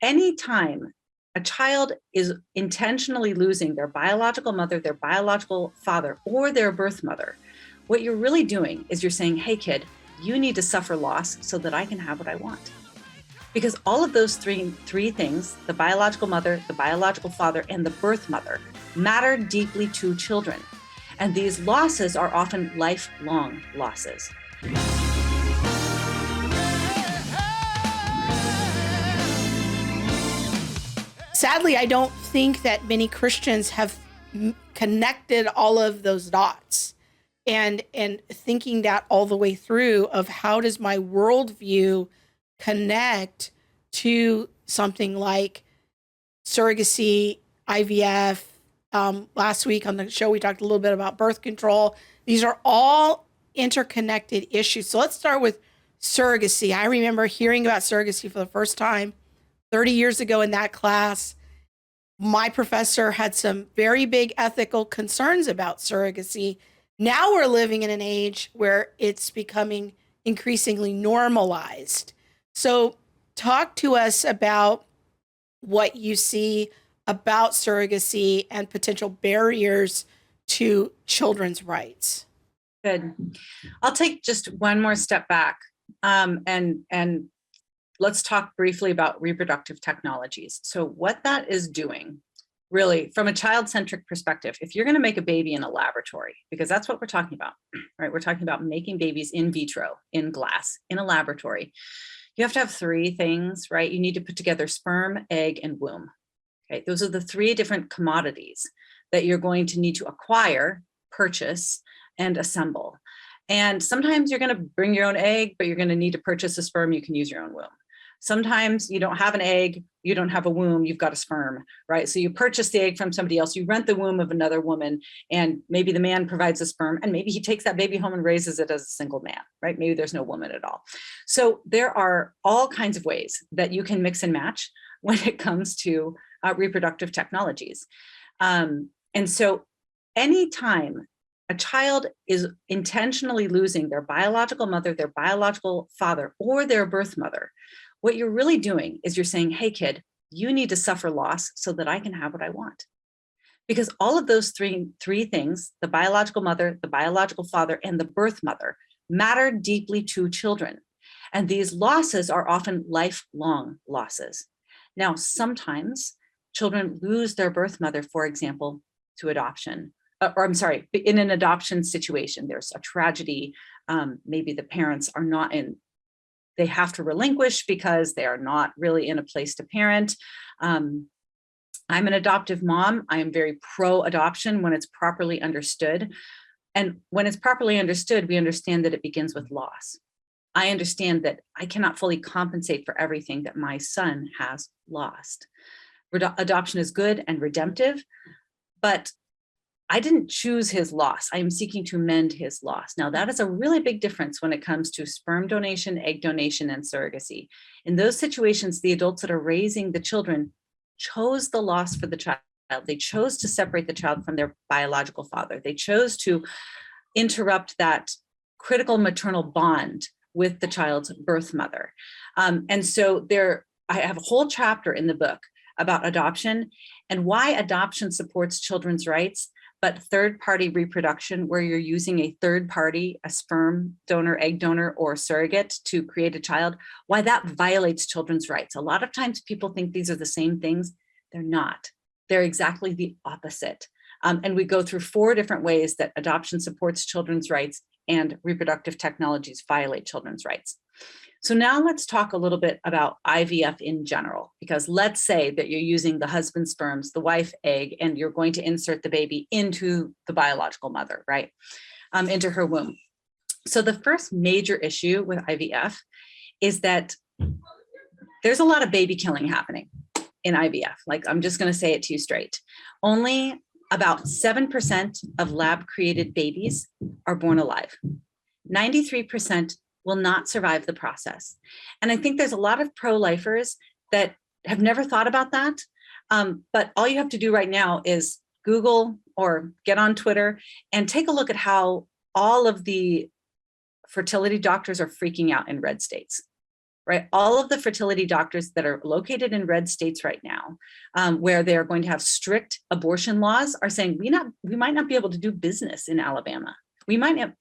anytime a child is intentionally losing their biological mother, their biological father, or their birth mother, what you're really doing is you're saying, hey, kid, you need to suffer loss so that I can have what I want. Because all of those three things, the biological mother, the biological father, and the birth mother, matter deeply to children. And these losses are often lifelong losses. Sadly, I don't think that many Christians have connected all of those dots and thinking that all the way through of how does my worldview connect to something like surrogacy, IVF. Last week on the show, we talked a little bit about birth control. These are all interconnected issues. So let's start with surrogacy. I remember hearing about surrogacy for the first time 30 years ago in that class. My professor had some very big ethical concerns about surrogacy. Now we're living in an age where it's becoming increasingly normalized. So talk to us about what you see about surrogacy and potential barriers to children's rights. Good. I'll take just one more step back and let's talk briefly about reproductive technologies. So what that is doing, really, from a child-centric perspective, if you're going to make a baby in a laboratory, because that's what we're talking about, right? We're talking about making babies in vitro, in glass, in a laboratory. You have to have three things, right? You need to put together sperm, egg, and womb. Okay, those are the three different commodities that you're going to need to acquire, purchase, and assemble. And sometimes you're going to bring your own egg, but you're going to need to purchase a sperm. You can use your own womb. Sometimes you don't have an egg, you don't have a womb, you've got a sperm, right? So you purchase the egg from somebody else, you rent the womb of another woman, and maybe the man provides a sperm, and maybe he takes that baby home and raises it as a single man, right? Maybe there's no woman at all. So there are all kinds of ways that you can mix and match when it comes to reproductive technologies. And so anytime a child is intentionally losing their biological mother, their biological father, or their birth mother, what you're really doing is you're saying, hey, kid, you need to suffer loss so that I can have what I want. Because all of those three things, the biological mother, the biological father, and the birth mother, matter deeply to children. And these losses are often lifelong losses. Now, sometimes children lose their birth mother, for example, to adoption. In an adoption situation, there's a tragedy. Maybe the parents are not they have to relinquish because they are not really in a place to parent. I'm an adoptive mom. I am very pro-adoption when it's properly understood. And when it's properly understood, we understand that it begins with loss. I understand that I cannot fully compensate for everything that my son has lost. Adoption is good and redemptive, but I didn't choose his loss. I am seeking to mend his loss. Now, that is a really big difference when it comes to sperm donation, egg donation, and surrogacy. In those situations, the adults that are raising the children chose the loss for the child. They chose to separate the child from their biological father. They chose to interrupt that critical maternal bond with the child's birth mother. And so I have a whole chapter in the book about adoption and why adoption supports children's rights, but third-party reproduction, where you're using a third party, a sperm donor, egg donor, or surrogate to create a child, why that violates children's rights. A lot of times people think these are the same things. They're not. They're exactly the opposite. And we go through 4 different ways that adoption supports children's rights and reproductive technologies violate children's rights. So now let's talk a little bit about IVF in general, because let's say that you're using the husband's sperms, the wife egg, and you're going to insert the baby into the biological mother, right? Into her womb. So the first major issue with IVF is that there's a lot of baby killing happening in IVF. Like, I'm just going to say it to you straight. Only about 7% of lab-created babies are born alive. 93% will not survive the process. And I think there's a lot of pro-lifers that have never thought about that. But all you have to do right now is Google or get on Twitter and take a look at how all of the fertility doctors are freaking out in red states. right? All of the fertility doctors that are located in red states right now, where they're going to have strict abortion laws, are saying we might not be able to do business in Alabama. We might have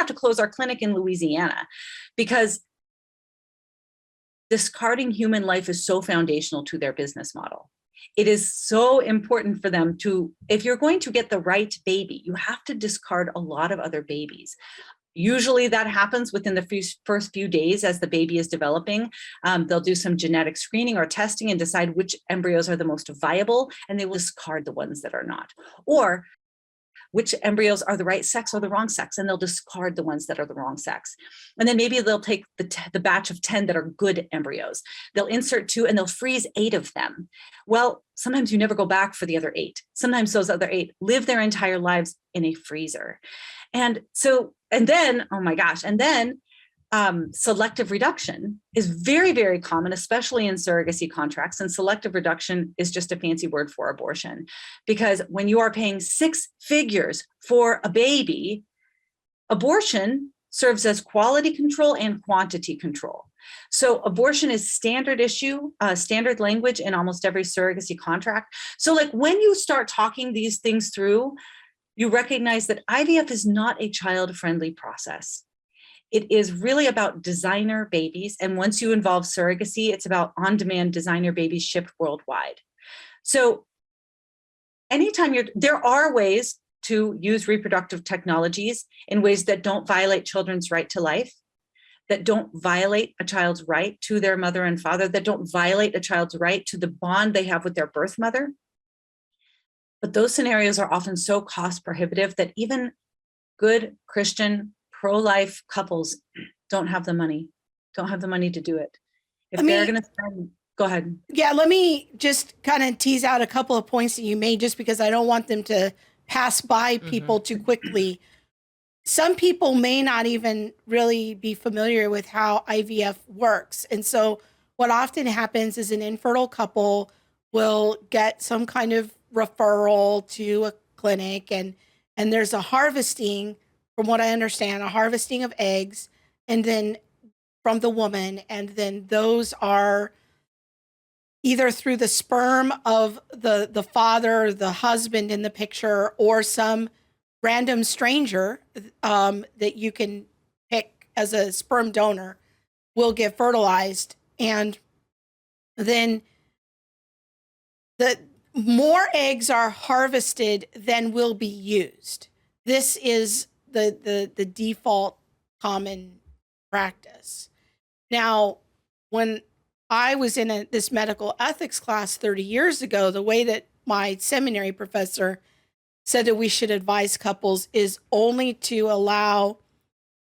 to close our clinic in Louisiana, because discarding human life is so foundational to their business model. It is so important for them to, if you're going to get the right baby, you have to discard a lot of other babies. Usually that happens within the first few days as the baby is developing. They'll do some genetic screening or testing and decide which embryos are the most viable, and they will discard the ones that are not. Or which embryos are the right sex or the wrong sex, and they'll discard the ones that are the wrong sex. And then maybe they'll take the batch of 10 that are good embryos. They'll insert 2 and they'll freeze 8 of them. Well, sometimes you never go back for the other 8. Sometimes those other 8 live their entire lives in a freezer. And then, oh my gosh, and then selective reduction is very, very common, especially in surrogacy contracts. And selective reduction is just a fancy word for abortion, because when you are paying 6 figures for a baby, abortion serves as quality control and quantity control. So abortion is standard issue, standard language in almost every surrogacy contract. So like when you start talking these things through, you recognize that IVF is not a child-friendly process. It is really about designer babies. And once you involve surrogacy, it's about on-demand designer babies shipped worldwide. So anytime there are ways to use reproductive technologies in ways that don't violate children's right to life, that don't violate a child's right to their mother and father, that don't violate a child's right to the bond they have with their birth mother. But those scenarios are often so cost prohibitive that even good Christian pro-life couples don't have the money to do it. If they're going to spend, go ahead. Yeah, let me just kind of tease out a couple of points that you made, just because I don't want them to pass by people too quickly. Some people may not even really be familiar with how IVF works. And so what often happens is an infertile couple will get some kind of referral to a clinic, and there's a harvesting, from what I understand, a harvesting of eggs, and then from the woman, and then those are either through the sperm of the father, the husband in the picture, or some random stranger that you can pick as a sperm donor will get fertilized. And then the more eggs are harvested than will be used. This is the default common practice. Now, when I was in this medical ethics class 30 years ago, the way that my seminary professor said that we should advise couples is only to allow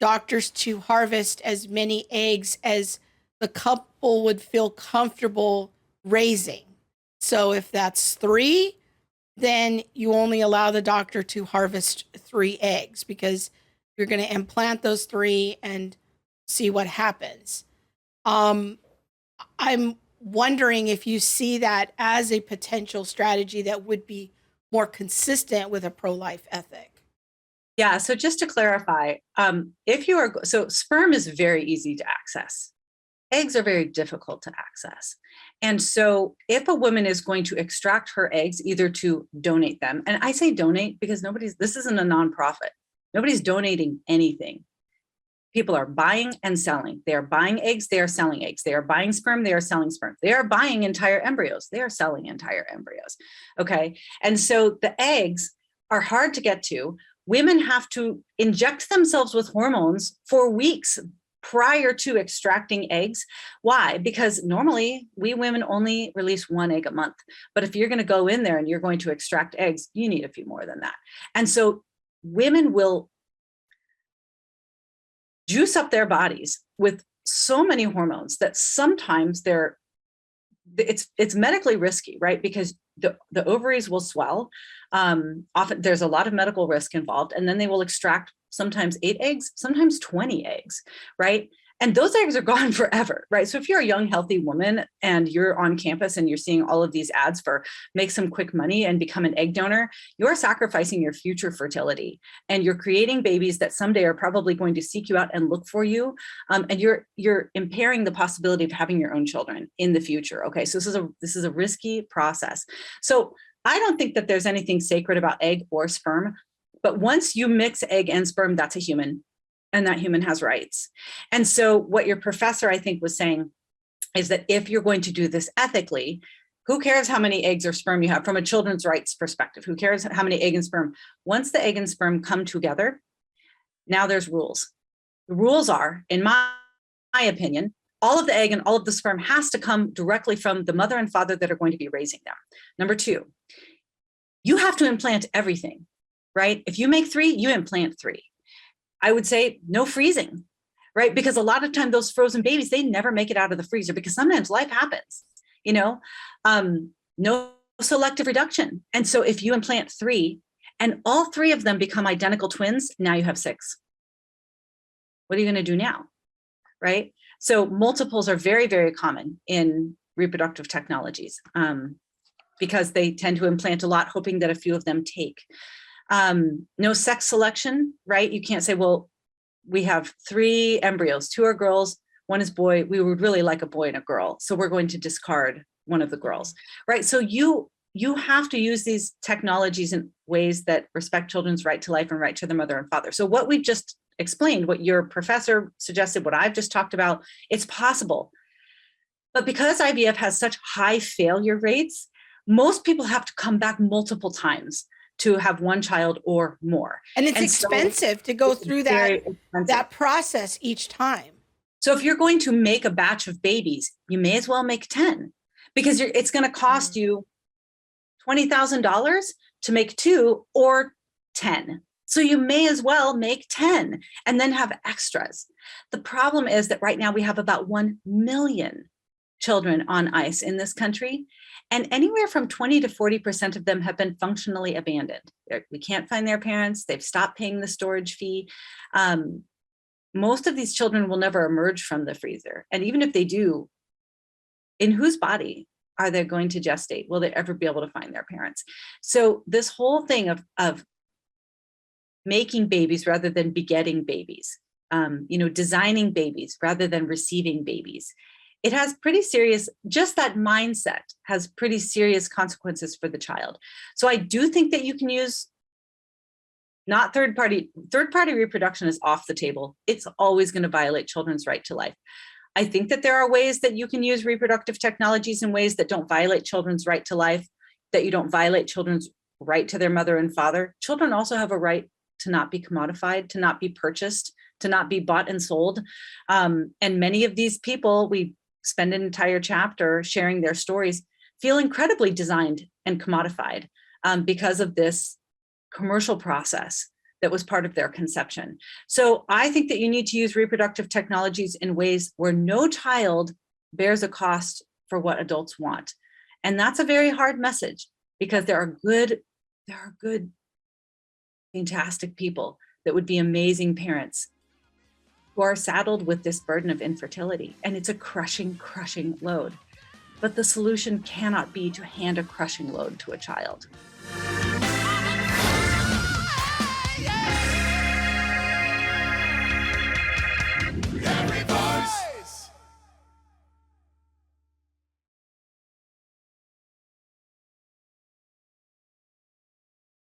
doctors to harvest as many eggs as the couple would feel comfortable raising. So if that's 3, then you only allow the doctor to harvest 3 eggs, because you're going to implant those 3 and see what happens. I'm wondering if you see that as a potential strategy that would be more consistent with a pro-life ethic. Yeah, so just to clarify, so sperm is very easy to access. Eggs are very difficult to access. And so if a woman is going to extract her eggs, either to donate them, and I say donate because this isn't a nonprofit. Nobody's donating anything. People are buying and selling. They are buying eggs, they are selling eggs. They are buying sperm, they are selling sperm. They are buying entire embryos, they are selling entire embryos. Okay. And so the eggs are hard to get to. Women have to inject themselves with hormones for weeks prior to extracting eggs. Why? Because normally we women only release 1 egg a month. But if you're going to go in there and you're going to extract eggs, you need a few more than that. And so women will juice up their bodies with so many hormones that sometimes it's medically risky, right? Because the ovaries will swell. Often there's a lot of medical risk involved, and then they will extract sometimes 8 eggs, sometimes 20 eggs, right? And those eggs are gone forever, right? So if you're a young, healthy woman and you're on campus and you're seeing all of these ads for make some quick money and become an egg donor, you're sacrificing your future fertility, and you're creating babies that someday are probably going to seek you out and look for you. And you're impairing the possibility of having your own children in the future. Okay, so this is a risky process. So I don't think that there's anything sacred about egg or sperm, but once you mix egg and sperm, that's a human. And that human has rights. And so what your professor, I think, was saying is that if you're going to do this ethically, who cares how many eggs or sperm you have from a children's rights perspective? Who cares how many egg and sperm? Once the egg and sperm come together, now there's rules. The rules are, in my opinion, all of the egg and all of the sperm has to come directly from the mother and father that are going to be raising them. Number two, you have to implant everything, right? If you make 3, you implant 3. I would say no freezing, right? Because a lot of time those frozen babies, they never make it out of the freezer because sometimes life happens, no selective reduction. And so if you implant 3 and all 3 of them become identical twins, now you have 6. What are you going to do now, right? So multiples are very, very common in reproductive technologies because they tend to implant a lot, hoping that a few of them take. No sex selection, right? You can't say, well, we have 3 embryos, 2 are girls, 1 is boy. We would really like a boy and a girl, so we're going to discard one of the girls, right? So you have to use these technologies in ways that respect children's right to life and right to their mother and father. So what we've just explained, what your professor suggested, what I've just talked about, it's possible. But because IVF has such high failure rates, most people have to come back multiple times to have 1 child or more. And it's expensive to go through that process each time. So if you're going to make a batch of babies, you may as well make 10 because it's going to cost you $20,000 to make 2 or 10. So you may as well make 10 and then have extras. The problem is that right now we have about 1 million children on ice in this country. And anywhere from 20 to 40% of them have been functionally abandoned. We can't find their parents. They've stopped paying the storage fee. Most of these children will never emerge from the freezer. And even if they do, in whose body are they going to gestate? Will they ever be able to find their parents? So this whole thing of making babies rather than begetting babies, designing babies rather than receiving babies, it has pretty serious, just that mindset has pretty serious consequences for the child. So I do think that you can use not third-party reproduction is off the table. It's always going to violate children's right to life. I think that there are ways that you can use reproductive technologies in ways that don't violate children's right to life, that you don't violate children's right to their mother and father. Children also have a right to not be commodified, to not be purchased, to not be bought and sold. And many of these people, we spend an entire chapter sharing their stories, feel incredibly designed and commodified because of this commercial process that was part of their conception. So I think that you need to use reproductive technologies in ways where no child bears a cost for what adults want. And that's a very hard message because there are good, fantastic people that would be amazing parents who are saddled with this burden of infertility. And it's a crushing, crushing load. But the solution cannot be to hand a crushing load to a child.